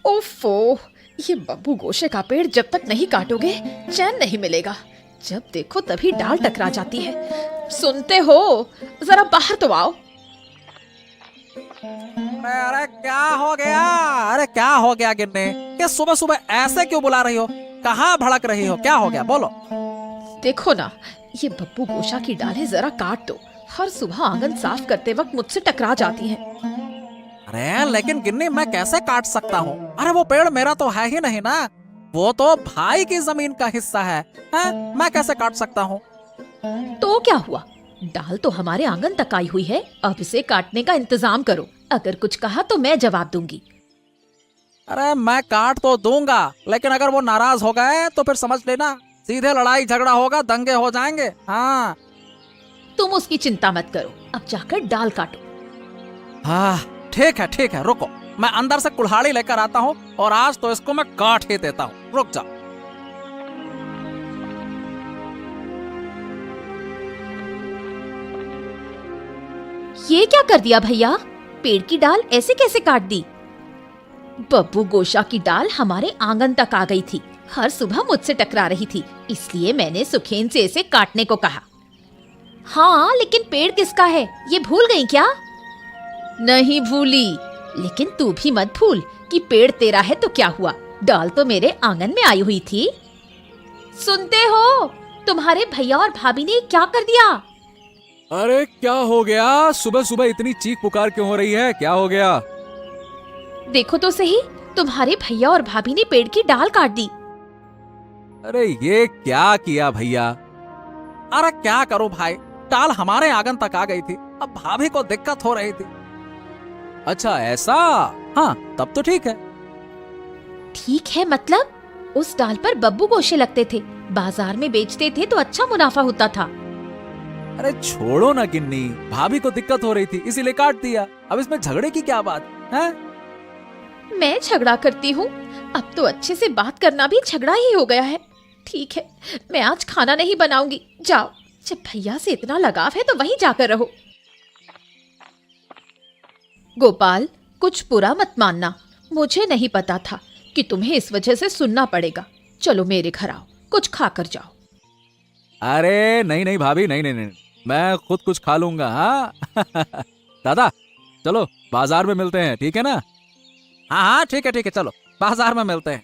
ओफो, ये बब्बू गोशे का पेड़ जब तक नहीं काटोगे चैन नहीं मिलेगा। जब देखो तभी डाल टकरा जाती है। सुनते हो, जरा बाहर तो आओ। अरे क्या हो गया? अरे क्या हो गया गिन्नी? क्या सुबह सुबह ऐसे क्यों बुला रही हो? कहाँ भड़क रही हो? क्या हो गया बोलो। देखो ना, ये बब्बू गोशा की डालें जरा काट दो। हर सुबह आंगन साफ करते वक्त मुझसे टकरा जाती हैं। अरे लेकिन गिन्नी मैं कैसे काट सकता हूँ? अरे वो पेड़ मेरा तो है ही नहीं ना, वो तो भाई की जमीन का हिस्सा है। मैं कैसे काट सकता हूँ? तो क्या हुआ, डाल तो हमारे आंगन तक आई हुई है। अब इसे काटने का इंतजाम करो। अगर कुछ कहा तो मैं जवाब दूंगी। अरे मैं काट तो दूंगा, लेकिन अगर वो नाराज हो गए तो फिर समझ लेना सीधे लड़ाई झगड़ा होगा, दंगे हो जाएंगे। हाँ तुम उसकी चिंता मत करो, अब जाकर डाल काटो। हाँ ठीक है रुको, मैं अंदर से कुल्हाड़ी लेकर आता हूँ और आज तो इसको मैं काट ही देता हूँ। रुक जा। ये क्या कर दिया भैया? पेड़ की डाल ऐसे कैसे काट दी? बब्बू गोशा की डाल हमारे आंगन तक आ गई थी। हर सुबह मुझसे टकरा रही थी, इसलिए मैंने सुखेन से इसे काटने को कहा। हाँ, लेकिन पेड़ किसका है ये भूल गई क्या? नहीं भूली, लेकिन तू भी मत भूल कि पेड़ तेरा है तो क्या हुआ, डाल तो मेरे आंगन में आई हुई थी। सुनते हो, तुम्हारे भैया और भाभी ने क्या कर दिया? अरे क्या हो गया? सुबह सुबह इतनी चीख पुकार क्यों हो रही है? क्या हो गया? देखो तो सही, तुम्हारे भैया और भाभी ने पेड़ की डाल काट दी। अरे ये क्या किया भैया? अरे क्या करूं भाई, डाल हमारे आंगन तक आ गई थी, अब भाभी को दिक्कत हो रही थी। अच्छा ऐसा? हाँ तब तो ठीक है। ठीक है मतलब? उस डाल पर बब्बू गोशे लगते थे, बाजार में बेचते थे तो अच्छा मुनाफा होता था। अरे छोड़ो ना गिन्नी, भाभी को दिक्कत हो रही थी इसीलिए काट दिया। अब इसमें झगड़े की क्या बात है? मैं झगड़ा करती हूँ? अब तो अच्छे से बात करना भी झगड़ा ही हो गया है। ठीक है, मैं आज खाना नहीं बनाऊंगी। जाओ, जब भैया से इतना लगाव है तो वहीं जाकर रहो। गोपाल, कुछ बुरा मत मानना, मुझे नहीं पता था कि तुम्हें इस वजह से सुनना पड़ेगा। चलो मेरे घर आओ, कुछ खाकर जाओ। अरे नहीं भाभी, नहीं, मैं खुद कुछ खा लूंगा। हाँ दादा चलो बाजार में मिलते हैं, ठीक है ना? हाँ ठीक है चलो बाजार में मिलते हैं।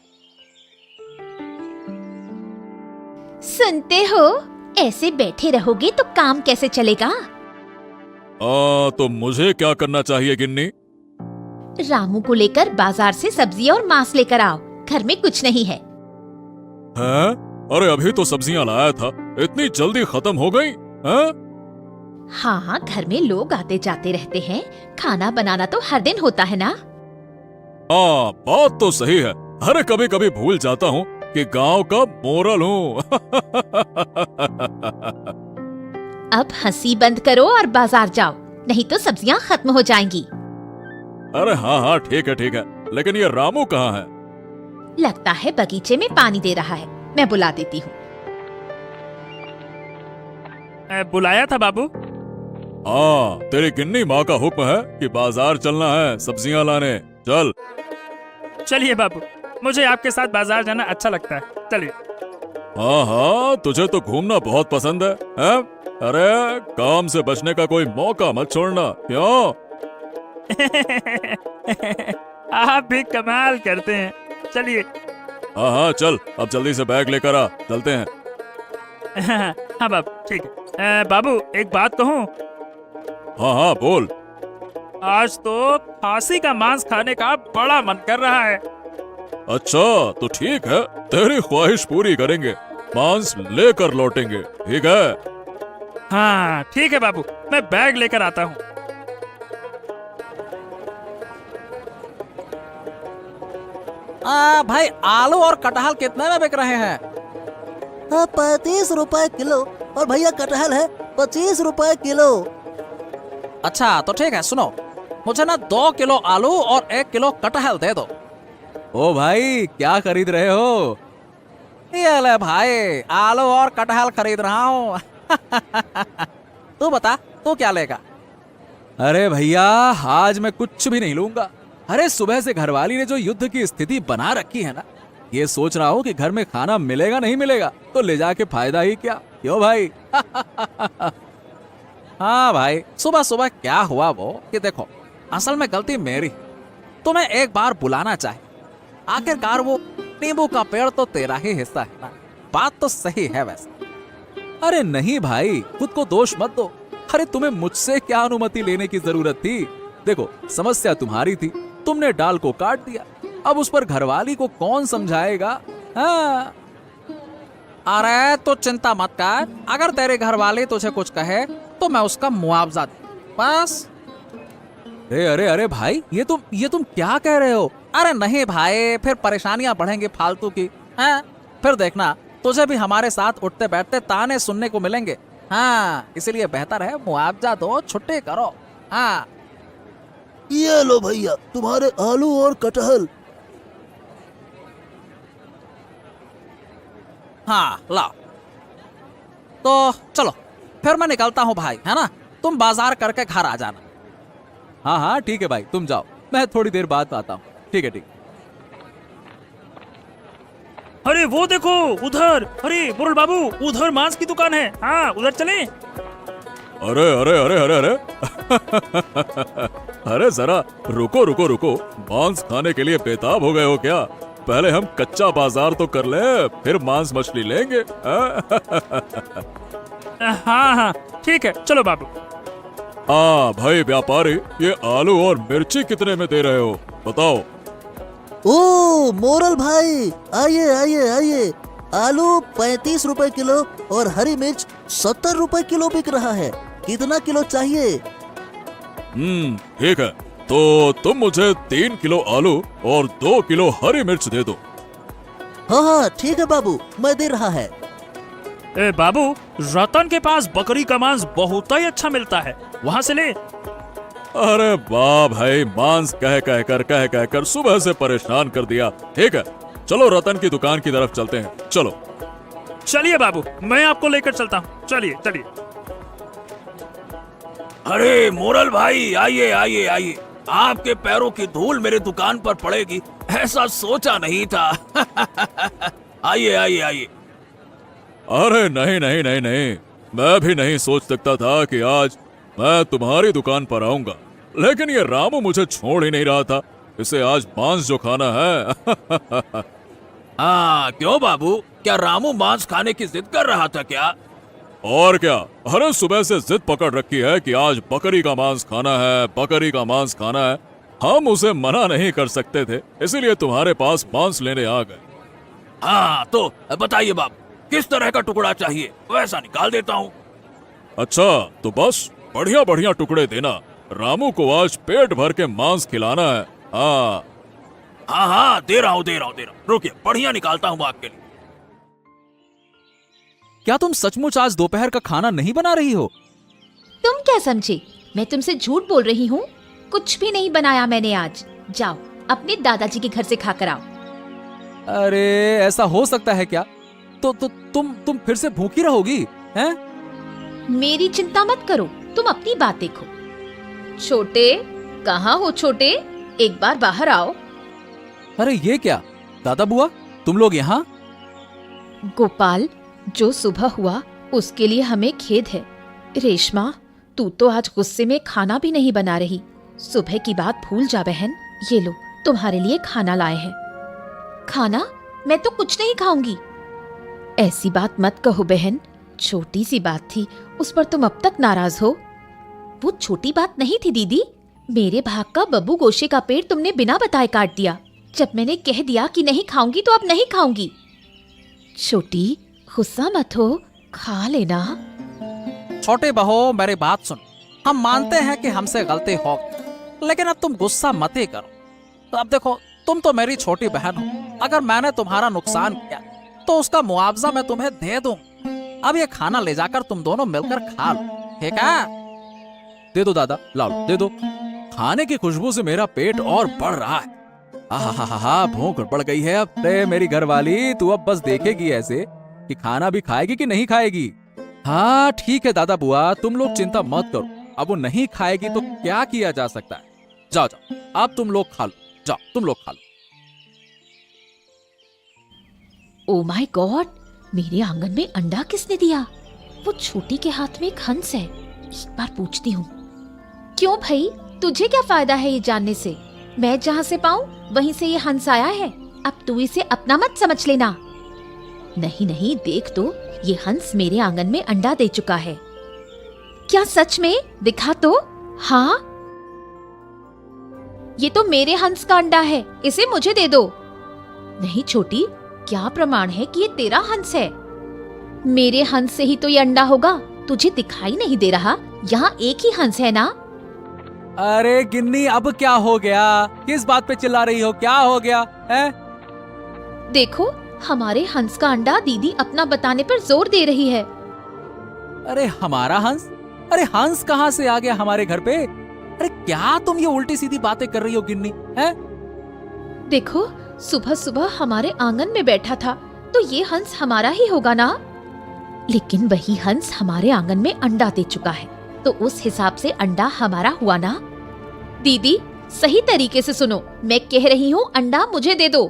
सुनते हो, ऐसे बैठे रहोगे तो काम कैसे चलेगा? तो मुझे क्या करना चाहिए गिन्नी? रामू को लेकर बाजार से सब्जी और मांस लेकर आओ, घर में कुछ नहीं है। हैं? अरे अभी तो सब्जियां लाया था, इतनी जल्दी खत्म हो गई? हैं? हाँ, घर में लोग आते जाते रहते हैं, खाना बनाना तो हर दिन होता है ना। हाँ बात तो सही है। अरे कभी कभी भूल जाता हूँ कि गांव का मोरल हूँ। अब हंसी बंद करो और बाजार जाओ, नहीं तो सब्जियां खत्म हो जाएंगी। अरे हाँ ठीक है, लेकिन ये रामू कहाँ है? लगता है बगीचे में पानी दे रहा है, मैं बुला देती हूँ। बुलाया था बाबू? हाँ, तेरी गिन्नी माँ का हुक्म है कि बाजार चलना है सब्जियां लाने। चल। चलिए बाबू, मुझे आपके साथ बाजार जाना अच्छा लगता है, चलिए। हाँ तुझे तो घूमना बहुत पसंद है, हैं? अरे काम से बचने का कोई मौका मत छोड़ना, क्यों? आप भी कमाल करते हैं, चलिए। हाँ चल, अब जल्दी से बैग लेकर आ, चलते हैं। हाँ बाबू ठीक है। बाबू एक बात कहूँ? हाँ बोल। आज तो खांसी का मांस खाने का बड़ा मन कर रहा है। अच्छा तो ठीक है, तेरी ख्वाहिश पूरी करेंगे, मांस लेकर लौटेंगे, ठीक है? हाँ ठीक है बाबू, मैं बैग लेकर आता हूँ। भाई आलू और कटहल कितने में बिक रहे हैं? 35 रुपए किलो, और भैया कटहल है 25 रुपए किलो। अच्छा तो ठीक है, सुनो, मुझे ना 2 किलो आलू और 1 किलो कटहल दे दो। ओ भाई क्या खरीद रहे हो? ये ले भाई, आलू और कटहल खरीद रहा हूँ। तू बता, तू क्या लेगा? अरे भैया आज मैं कुछ भी नहीं लूंगा। अरे सुबह से घरवाली ने जो युद्ध की स्थिति बना रखी है ना, ये सोच रहा हूँ कि घर में खाना मिलेगा नहीं मिलेगा तो ले जाके फायदा ही क्या। क्यों भाई? हाँ भाई, सुबह सुबह क्या हुआ वो कि देखो, असल में गलती मेरी। तुम्हें एक बार बुलाना चाहिए। आखिरकार वो नींबू का पेड़ तो तेरा ही हिस्सा है ना। बात तो सही है वैसे। अरे नहीं भाई, खुद को दोष मत दो। अरे तुम्हें मुझसे क्या अनुमति लेने की जरूरत थी? देखो, समस्या तुम्हारी थी, तुमने डाल को काट दिया। अब उस पर घरवाली को कौन समझाएगा? हाँ। अरे तो चिंता मत कर, अगर तेरे घर वाले तुझे कुछ कहे तो मैं उसका मुआवजा दूं, बस। अरे अरे अरे भाई, ये तुम क्या कह रहे हो? अरे नहीं भाई, फिर परेशानियां बढ़ेंगी फालतू की। हाँ, फिर देखना तुझे भी हमारे साथ उठते बैठते ताने सुनने को मिलेंगे। हाँ, इसलिए बेहतर है मुआवजा दो, छुट्टी करो। हाँ, ये लो भैया तुम्हारे आलू और कटहल। हाँ लाओ। तो चलो फिर मैं निकलता हूँ भाई, है ना? तुम बाजार करके घर आ जाना। हाँ हाँ ठीक है भाई, तुम जाओ, मैं थोड़ी देर बाद आता हूँ। ठीक है ठीक। अरे वो देखो उधर, अरे मुरल बाबू, उधर मांस की दुकान है। हाँ उधर चले। अरे अरे अरे अरे अरे अरे जरा रुको रुको रुको, मांस खाने के लिए बेताब हो गए हो क्या? पहले हम कच्चा बाजार तो कर ले, फिर मांस मछली लेंगे। हाँ हाँ ठीक है, चलो बाबू। हाँ भाई व्यापारी, ये आलू और मिर्ची कितने में दे रहे हो बताओ? ओ मोरल भाई, आइए आइए आइए। आलू 35 रुपए किलो और हरी मिर्च 70 रुपए किलो बिक रहा है। कितना किलो चाहिए? ठीक है, तो तुम मुझे 3 किलो आलू और 2 किलो हरी मिर्च दे दो। हाँ हाँ ठीक है बाबू, मैं दे रहा है। ए बाबू, रतन के पास बकरी का मांस बहुत ही अच्छा मिलता है, वहाँ से ले। अरे वाह भाई, मांस कह कर सुबह से परेशान कर दिया। ठीक है, चलो रतन की दुकान की तरफ चलते हैं, चलो। चलिए बाबू, मैं आपको लेकर चलता हूँ, चलिए चलिए। अरे मोरल भाई, आइए आइए आइए। आपके पैरों की धूल मेरी दुकान पर पड़ेगी, ऐसा सोचा नहीं था। आइए आइए आइए। अरे नहीं नहीं नहीं नहीं, मैं भी नहीं सोच सकता था कि आज मैं तुम्हारी दुकान पर आऊंगा, लेकिन ये रामू मुझे छोड़ ही नहीं रहा था। इसे आज मांस जो खाना है। हाँ क्यों बाबू, क्या रामू मांस खाने की जिद कर रहा था क्या? और क्या, अरे सुबह से जिद पकड़ रखी है कि आज बकरी का मांस खाना है, बकरी का मांस खाना है। हम उसे मना नहीं कर सकते थे, इसीलिए तुम्हारे पास मांस लेने आ गए। हाँ तो बताइए बाबू, किस तरह का टुकड़ा चाहिए, वैसा निकाल देता हूँ। अच्छा तो बस बढ़िया बढ़िया टुकड़े देना, रामू को आज पेट भर के मांस खिलाना है। हाँ हाँ हाँ, दे रहा हूँ। रुकिए, बढ़िया निकालता हूँ आपके लिए। क्या तुम सचमुच आज दोपहर का खाना नहीं बना रही हो? तुम क्या समझे, मैं तुमसे झूठ बोल रही हूँ? कुछ भी नहीं बनाया मैंने आज। जाओ अपने दादाजी के घर से खाकर आओ। अरे ऐसा हो सकता है क्या? तो तुम फिर से भूखी रहोगी हैं? मेरी चिंता मत करो, तुम अपनी बात देखो। छोटे, कहाँ हो छोटे? एक बार बाहर आओ। अरे ये क्या, दादा बुआ तुम लोग यहाँ? गोपाल, जो सुबह हुआ उसके लिए हमें खेद है। रेशमा, तू तो आज गुस्से में खाना भी नहीं बना रही। सुबह की बात भूल जा बहन। ये लो, तुम्हारे लिए खाना लाए हैं। खाना? मैं तो कुछ नहीं खाऊंगी। ऐसी बात मत कहो बहन, छोटी सी बात थी, उस पर तुम अब तक नाराज हो। वो छोटी बात नहीं थी दीदी, मेरे भाग का बब्बू गोशे का पेड़ तुमने बिना बताए काट दिया। जब मैंने कह दिया कि नहीं खाऊंगी तो अब नहीं खाऊंगी। छोटी, गुस्सा मत हो, खा लेना। छोटी बहू मेरी बात सुन, हम मानते हैं कि हमसे गलती हो, लेकिन अब तुम गुस्सा मत ही करो। तो अब देखो, तुम तो मेरी छोटी बहन हो, अगर मैंने तुम्हारा नुकसान किया तो उसका मुआवजा मैं तुम्हें दे दूं। अब ये खाना ले जाकर तुम दोनों मिलकर खा लो, ठीक है? दे दो दादा, लाओ दे दो। खाने की खुशबू से मेरा पेट और बढ़ रहा है। आहा, भूख बढ़ गई है अब। अरे मेरी घरवाली, तू अब बस देखेगी ऐसे कि खाना भी खाएगी कि नहीं खाएगी। हाँ ठीक है दादा बुआ, तुम लोग चिंता मत करो, अब वो नहीं खाएगी तो क्या किया जा सकता है। जाओ जाओ, अब तुम लोग खा लो, जाओ तुम लोग खा लो। ओ माय गॉड, मेरे आंगन में अंडा किसने दिया? वो छोटी के हाथ में एक हंस है। एक बार पूछती हूँ। क्यों भाई, तुझे क्या फायदा है ये जानने से? मैं जहाँ से पाऊँ वहीं से ये हंस आया है। अब तू इसे अपना मत समझ लेना। नहीं नहीं, देख तो, ये हंस मेरे आंगन में अंडा दे चुका है। क्या सच में? दिखा तो। हाँ, ये तो मेरे हंस का अंडा है, इसे मुझे दे दो। नहीं छोटी, क्या प्रमाण है कि ये तेरा हंस है? मेरे हंस से ही तो ये अंडा होगा, तुझे दिखाई नहीं दे रहा? यहाँ एक ही हंस है ना? अरे गिन्नी, अब क्या हो गया? किस बात पे चिल्ला रही हो? क्या हो गया है? देखो, हमारे हंस का अंडा दीदी अपना बताने पर जोर दे रही है। अरे हमारा हंस? अरे हंस कहाँ से आ गया हमारे घर पे? अरे क्या तुम ये उल्टी सीधी बातें कर रही हो गिन्नी? है? देखो, सुबह सुबह हमारे आंगन में बैठा था, तो ये हंस हमारा ही होगा ना? लेकिन वही हंस हमारे आंगन में अंडा दे चुका है, तो उस हिसाब से अंडा हमारा हुआ ना? दीदी, सही तरीके से सुनो, मैं कह रही हूँ अंडा मुझे दे दो।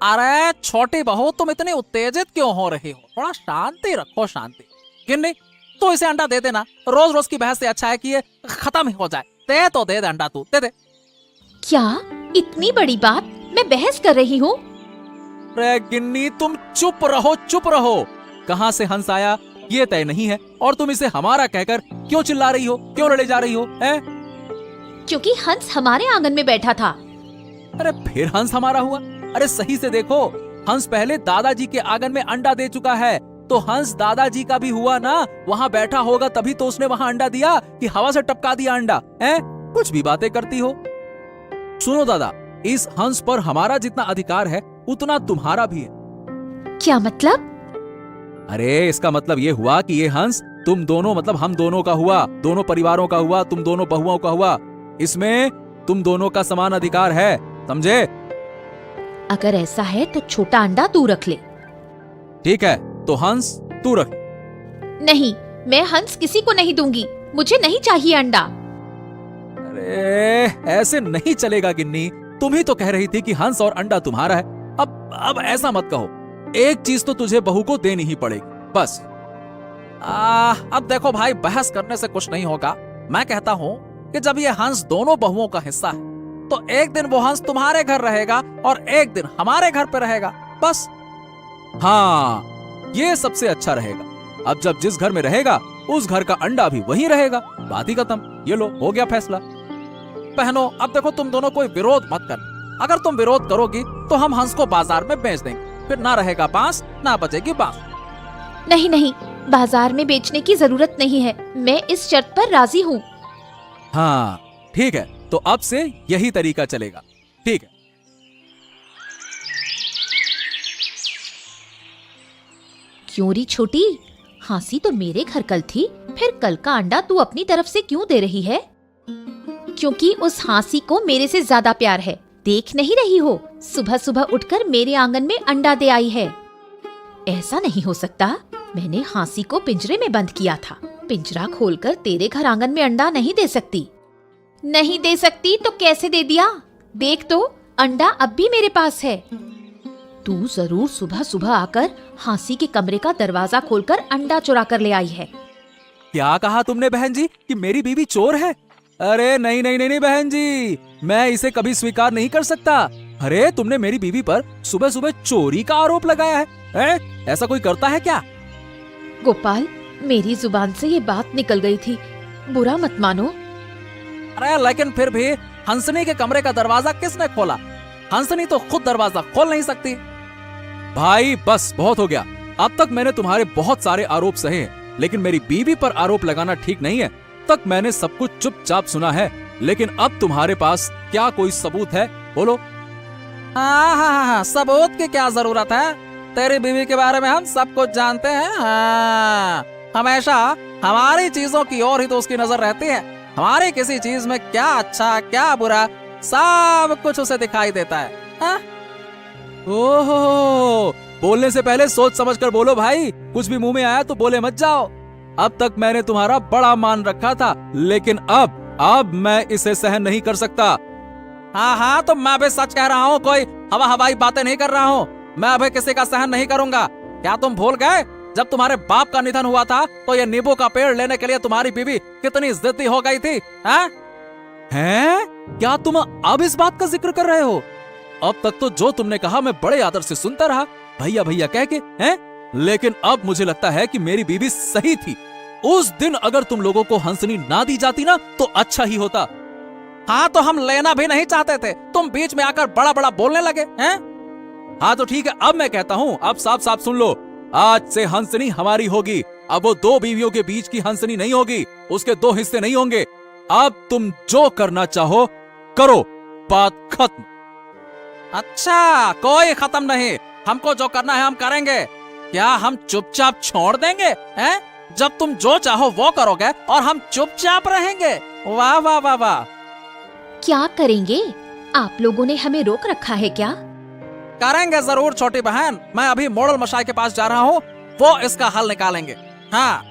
अरे छोटी बहू, तुम इतनी उत्तेजित क्यों हो रही हो? थोड़ा शांति रखो, शांति। गिन्नी, तो इसे अंडा दे देना। रोज रोज की बहस से अच्छा है कि ये खत्म ही हो जाए। दे तो दे अंडा, तू दे दे। क्या इतनी बड़ी बात? मैं बहस कर रही हूँ। अरे गिन्नी, तुम चुप रहो, चुप रहो। कहाँ से हंस आया ये तय नहीं है, और तुम इसे हमारा कहकर क्यों चिल्ला रही हो? क्यों लड़े जा रही हो? हैं? क्योंकि हंस हमारे आंगन में बैठा था। अरे फिर हंस हमारा हुआ? अरे सही से देखो, हंस पहले दादाजी के आंगन में अंडा दे चुका है, तो हंस दादाजी का भी हुआ ना। वहाँ बैठा होगा तभी तो उसने वहाँ अंडा दिया, कि हवा से टपका दिया अंडा? हैं? कुछ भी बातें करती हो। सुनो दादा, इस हंस पर हमारा जितना अधिकार है उतना तुम्हारा भी है। क्या मतलब? अरे इसका मतलब ये हुआ कि ये हंस तुम दोनों, मतलब हम दोनों का हुआ, दोनों परिवारों का हुआ, तुम दोनों बहुओं का हुआ। इसमें तुम दोनों का समान अधिकार है, समझे? अगर ऐसा है तो छोटा अंडा तू रख ले। ठीक है, तो हंस तू रख। नहीं, मैं हंस किसी को नहीं दूंगी, मुझे नहीं चाहिए अंडा। अरे ऐसे नहीं चलेगा गिन्नी, तुम ही तो कह रही थी कि हंस और अंडा तुम्हारा है। अब ऐसा मत कहो, एक चीज तो तुझे बहू को देनी ही पड़ेगी, बस। अब देखो भाई, बहस करने से कुछ नहीं होगा। मैं कहता हूँ कि जब ये हंस दोनों बहुओं का हिस्सा है, तो एक दिन वो हंस तुम्हारे घर रहेगा और एक दिन हमारे घर पे रहेगा, बस। हाँ, ये सबसे अच्छा रहेगा। अब जब जिस घर में रहेगा उस घर का अंडा भी वहीं रहेगा, बात ही खत्म। ये लो, हो गया फैसला। बहनों, अब देखो, तुम दोनों कोई विरोध मत करना। अगर तुम विरोध करोगी तो हम हंस को बाजार में बेच देंगे, फिर ना रहेगा बांस, ना बचेगी बांस। नहीं नहीं, बाजार में बेचने की जरूरत नहीं है, मैं इस शर्त पर राजी हूँ। हाँ ठीक है, तो अब से यही तरीका चलेगा, ठीक है? क्यों री छोटी, हाँसी तो मेरे घर कल थी, फिर कल का अंडा तू अपनी तरफ से क्यों दे रही है? क्योंकि उस हाँसी को मेरे से ज्यादा प्यार है। देख नहीं रही हो, सुबह सुबह उठकर मेरे आंगन में अंडा दे आई है। ऐसा नहीं हो सकता, मैंने हाँसी को पिंजरे में बंद किया था। पिंजरा खोलकर तेरे घर आंगन में अंडा नहीं दे सकती। नहीं दे सकती तो कैसे दे दिया? देख तो, अंडा अब भी मेरे पास है। तू जरूर सुबह सुबह आकर हाँसी के कमरे का दरवाजा खोलकर अंडा चुरा कर ले आई है। क्या कहा तुमने बहन जी, कि मेरी बीवी चोर है? अरे नहीं नहीं नहीं नहीं बहन जी, मैं इसे कभी स्वीकार नहीं कर सकता। अरे तुमने मेरी बीवी पर सुबह सुबह चोरी का आरोप लगाया है? ऐसा कोई करता है क्या? गोपाल, मेरी जुबान से ये बात निकल गई थी, बुरा मत मानो। अरे लेकिन फिर भी हंसनी के कमरे का दरवाजा किसने खोला? हंसनी तो खुद दरवाजा खोल नहीं सकती। भाई बस, बहुत हो गया। अब तक मैंने तुम्हारे बहुत सारे आरोप सहे हैं, लेकिन मेरी बीवी पर आरोप लगाना ठीक नहीं है। तक मैंने सब कुछ चुपचाप सुना है, लेकिन अब तुम्हारे पास क्या कोई सबूत है? बोलो। हाँ, सबूत की क्या जरूरत है? तेरी बीवी के बारे में हम सब कुछ जानते हैं। हाँ, हमेशा हमारी चीजों की ओर ही तो उसकी नजर रहती है। हमारी किसी चीज में क्या अच्छा क्या बुरा, सब कुछ उसे दिखाई देता है। हाँ? ओहो, बोलने से पहले सोच समझ कर बोलो भाई, कुछ भी मुंह में आया तो बोले मत जाओ। अब तक मैंने तुम्हारा बड़ा मान रखा था, लेकिन अब अब मैं इसे सहन नहीं कर सकता। हाँ हाँ, तो मैं भी सच कह रहा हूँ, कोई हवाई बातें नहीं कर रहा हूँ। मैं अभी किसी का सहन नहीं करूंगा। क्या तुम भूल गए, जब तुम्हारे बाप का निधन हुआ था तो ये नींबू का पेड़ लेने के लिए तुम्हारी बीवी कितनी जिद्दी हो गई थी? हैं? क्या तुम अब इस बात का जिक्र कर रहे हो? अब तक तो जो तुमने कहा मैं बड़े आदर से सुनता रहा, भैया भैया कह के, हैं? लेकिन अब मुझे लगता है कि मेरी बीवी सही थी। उस दिन अगर तुम लोगों को हंसनी ना दी जाती ना तो अच्छा ही होता। हाँ, तो हम लेना भी नहीं चाहते थे, तुम बीच में आकर बड़ा बड़ा बोलने लगे हैं। हाँ तो ठीक है, अब मैं कहता हूँ, अब साफ साफ सुन लो, आज से हंसनी हमारी होगी। अब वो दो बीवियों के बीच की हंसनी नहीं होगी, उसके दो हिस्से नहीं होंगे। अब तुम जो करना चाहो करो, बात खत्म। अच्छा, कोई खत्म नहीं, हमको जो करना है हम करेंगे। क्या हम चुपचाप छोड़ देंगे हैं? जब तुम जो चाहो वो करोगे और हम चुपचाप रहेंगे। वाह वाह वाह वाह। क्या करेंगे? आप लोगों ने हमें रोक रखा है क्या? करेंगे जरूर छोटी बहन। मैं अभी मॉडल मशाई के पास जा रहा हूँ, वो इसका हल निकालेंगे। हाँ।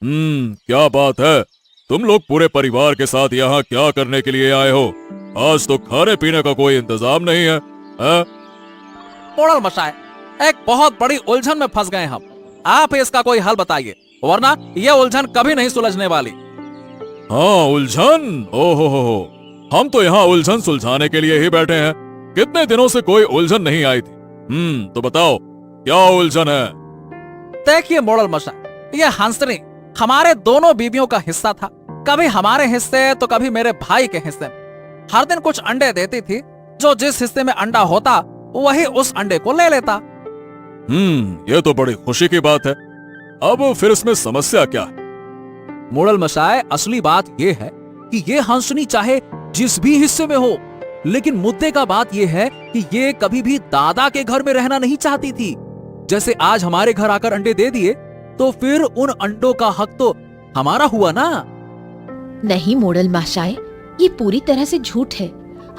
क्या बात है? तुम लोग पूरे परिवार के साथ यहाँ क्या करने के लिए आए हो? आज तो खाने पीने का कोई इंतजाम नहीं है, हैं? मॉडल मशाई, एक बहुत बड़ी उलझन में फंस गए हम। आप इसका कोई हल बताइए, वरना ये उलझन कभी नहीं सुलझने वाली। हाँ, उलझन? ओहो, हम तो यहाँ उलझन सुलझाने के लिए ही बैठे हैं। कितने दिनों से कोई उलझन नहीं आई थी। तो बताओ क्या उलझन है? देखिए मॉडल मशाई, ये हंसनी हमारे दोनों बीवियों का हिस्सा था। कभी हमारे हिस्से तो कभी मेरे भाई के हिस्से में। हर दिन कुछ अंडे देती थी, जो जिस हिस्से में अंडा होता वही उस अंडे को ले लेता। ये तो बड़ी खुशी की बात है। अब फिर इसमें समस्या क्या है? मॉडल मशाई, असली बात ये है कि ये हंसनी चाहे जिस भी हिस्से में हो, लेकिन मुद्दे का बात ये है कि ये कभी भी दादा के घर में रहना नहीं चाहती थी। जैसे आज हमारे घर आकर अंडे दे दिए तो फिर उन अंडों का हक तो हमारा हुआ ना। नहीं मॉडल माशाए, ये पूरी तरह से झूठ है।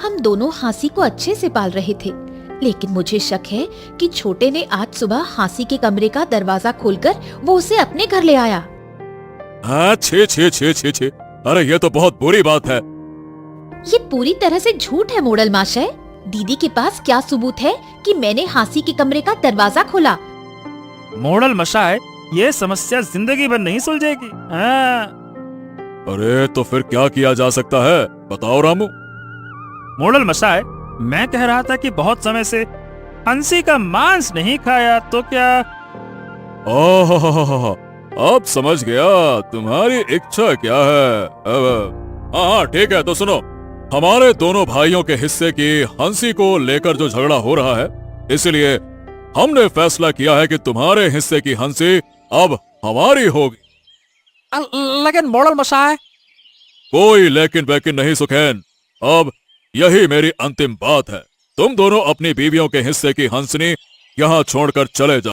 हम दोनों हांसी को अच्छे से पाल रहे थे, लेकिन मुझे शक है कि छोटे ने आज सुबह हांसी के कमरे का दरवाजा खोलकर वो उसे अपने घर ले आया। हाँ, छे छे छे छे छे, अरे ये तो बहुत बुरी बात है। ये पूरी तरह से झूठ है मॉडल माशाए। दीदी के पास क्या सबूत है कि मैंने हांसी के कमरे का दरवाजा खोला? मॉडल मशाए, ये समस्या जिंदगी भर नहीं सुलझेगी। हाँ। अरे तो फिर क्या किया जा सकता है, बताओ रामू। मॉडल मशाए, मैं कह रहा था कि बहुत समय से हंसी का मांस नहीं खाया, तो क्या? ओह, अब समझ गया तुम्हारी इच्छा क्या है। हाँ ठीक है, तो सुनो, हमारे दोनों भाइयों के हिस्से की हंसी को लेकर जो झगड़ा हो रहा है, इसलिए हमने फैसला किया है कि तुम्हारे हिस्से की हंसी अब हमारी होगी। लेकिन मॉडल मशाई, कोई लेकिन वैकिन नहीं सुखैन, अब यही मेरी अंतिम बात है। तुम दोनों अपनी बीवियों के हिस्से की हंसनी यहाँ छोड़कर चले जाओ।